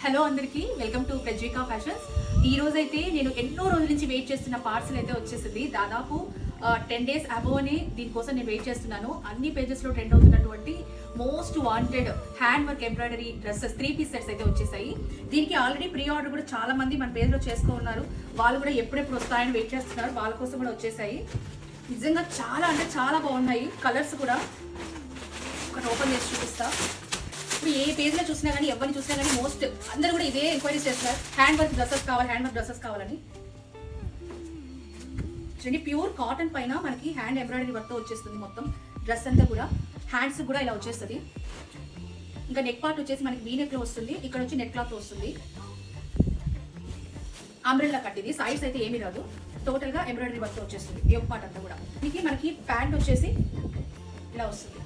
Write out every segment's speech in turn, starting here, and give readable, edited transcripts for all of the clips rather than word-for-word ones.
Hello అందరికీ welcome to ప్రజ్వికా fashions. ఈ రోజు అయితే నేను ఎన్నో రోజుల నుంచి వెయిట్ చేస్తున్న పార్సల్ అయితే వచ్చేసింది. దాదాపు 10 days అబోవ్ అని దీనికోసం నేను వెయిట్ చేస్తున్నాను. అన్ని పేజెస్లో ట్రెండ్ అవుతున్నటువంటి most wanted hand work embroidery dresses 3-piece sets అయితే వచ్చేసాయి. దీనికి ఆల్రెడీ ప్రీ ఆర్డర్ కూడా చాలా మంది మన పేజ్లో చేసుకున్నారు. వాళ్ళు కూడా ఎప్పుడెప్పుడు వస్తాయని వెయిట్ చేస్తున్నారు. వాళ్ళ కోసం కూడా వచ్చేసాయి. నిజంగా చాలా అంటే చాలా బాగున్నాయి. కలర్స్ కూడా ఒకటి ఓపెన్ చేసి చూపిస్తా. ఇప్పుడు ఏ పేజ్లో చూసినా కానీ ఎవరిని చూసినా కానీ మోస్ట్ అందరూ కూడా ఇదే ఎంక్వైరీస్ చేస్తున్నారు. హ్యాండ్ వర్క్ డ్రెస్సెస్ కావాలని. చూడండి, ప్యూర్ కాటన్ పైన మనకి హ్యాండ్ ఎంబ్రాయిడరీ వర్క్తో వచ్చేస్తుంది. మొత్తం డ్రెస్ అంతా కూడా హ్యాండ్స్ కూడా ఇలా వచ్చేస్తుంది. ఇంకా నెక్ పార్ట్ వచ్చేసి మనకి వీ నెక్లో వస్తుంది. ఇక్కడ వచ్చి నెక్ క్లాత్ వస్తుంది. అంబ్రెల్లా కట్ ఇది. సైడ్స్ అయితే ఏమీ రాదు. టోటల్గా ఎంబ్రాయిడరీ వర్క్తో వచ్చేస్తుంది ఈ ఒక పార్ట్ అంతా కూడా. మనకి ప్యాంట్ వచ్చేసి ఇలా వస్తుంది.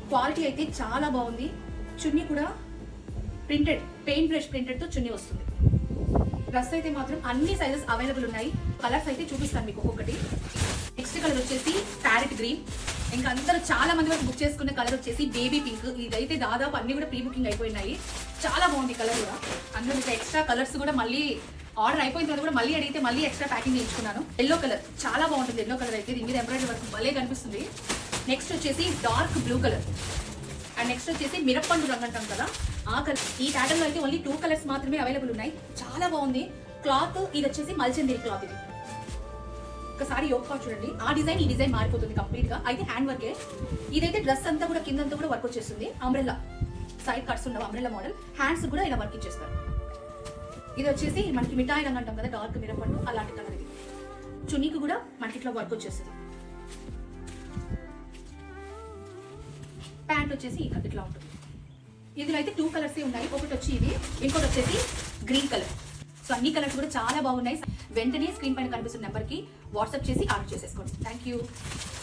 క్వాలిటీ అయితే చాలా బాగుంది. చున్నీ కూడా ప్రింటెడ్, పెయింట్ బ్రష్ ప్రింటెడ్తో చున్నీ వస్తుంది. డ్రెస్ అయితే మాత్రం అన్ని సైజెస్ అవైలబుల్ ఉన్నాయి. కలర్స్ అయితే చూపిస్తాను మీకు ఒక్కొక్కటి. నెక్స్ట్ కలర్ వచ్చేసి ప్యారెట్ గ్రీన్. ఇంకా అందరూ చాలా మంది వరకు బుక్ చేసుకున్న కలర్ వచ్చేసి బేబీ పింక్. ఇదైతే దాదాపు అన్ని కూడా ప్రీ బుకింగ్ అయిపోయినాయి. చాలా బాగుంది కలర్ కూడా. అందులో మీకు ఎక్స్ట్రా కలర్స్ కూడా మళ్ళీ ఆర్డర్ అయిపోయిన తర్వాత కూడా మళ్ళీ అడిగితే మళ్ళీ ఎక్స్ట్రా ప్యాకింగ్ చేయించుకున్నాను. ఎల్లో కలర్ చాలా బాగుంటుంది. ఎల్లో కలర్ అయితే దీని మీద ఎంబ్రాయిడరీ వర్క్ భలే కనిపిస్తుంది. నెక్స్ట్ వచ్చేసి dark blue colour. And next వచ్చేసి మిరప్పండు రంగు అంటాం కదా, ఆ కలర్. ఈ ప్యాటర్న్ లో అయితే ఓన్లీ 2 కలర్స్ మాత్రమే అవైలబుల్ ఉన్నాయి. చాలా బాగుంది క్లాత్. ఇది వచ్చేసి మల్చందేరి క్లాత్. ఇది ఒకసారి యోగా చూడండి. ఆ డిజైన్ ఈ డిజైన్ మారిపోతుంది కంప్లీట్ గా. అయితే హ్యాండ్ వర్కే. ఇదైతే డ్రెస్ అంతా కూడా కిందంతా కూడా వర్క్ వచ్చేస్తుంది. అంబ్రెల్లా సైడ్ కట్స్ ఉండవు. Umbrella model. హ్యాండ్స్ కూడా ఇలా వర్క్ ఇచ్చేస్తారు. ఇది వచ్చేసి మనకి మిఠాయి రంగు అంటాం కదా, డార్క్ మిరప్పండు అలాంటి కలర్. ఇది చున్నీకి కూడా మనకి ఇట్లా వర్క్ వచ్చేస్తుంది. ప్యాంట్ వచ్చేసి ఇట్లా ఉంటుంది. ఇందులో అయితే 2 కలర్స్ ఉన్నాయి. ఒకటి వచ్చి ఇది, ఇంకోటి వచ్చేసి గ్రీన్ కలర్. సో అన్ని కలర్స్ కూడా చాలా బాగున్నాయి. వెంటనే స్క్రీన్ పైన కనిపిస్తున్న నెంబర్కి వాట్సాప్ చేసి ఆర్డర్ చేసేసుకోండి. Thank you.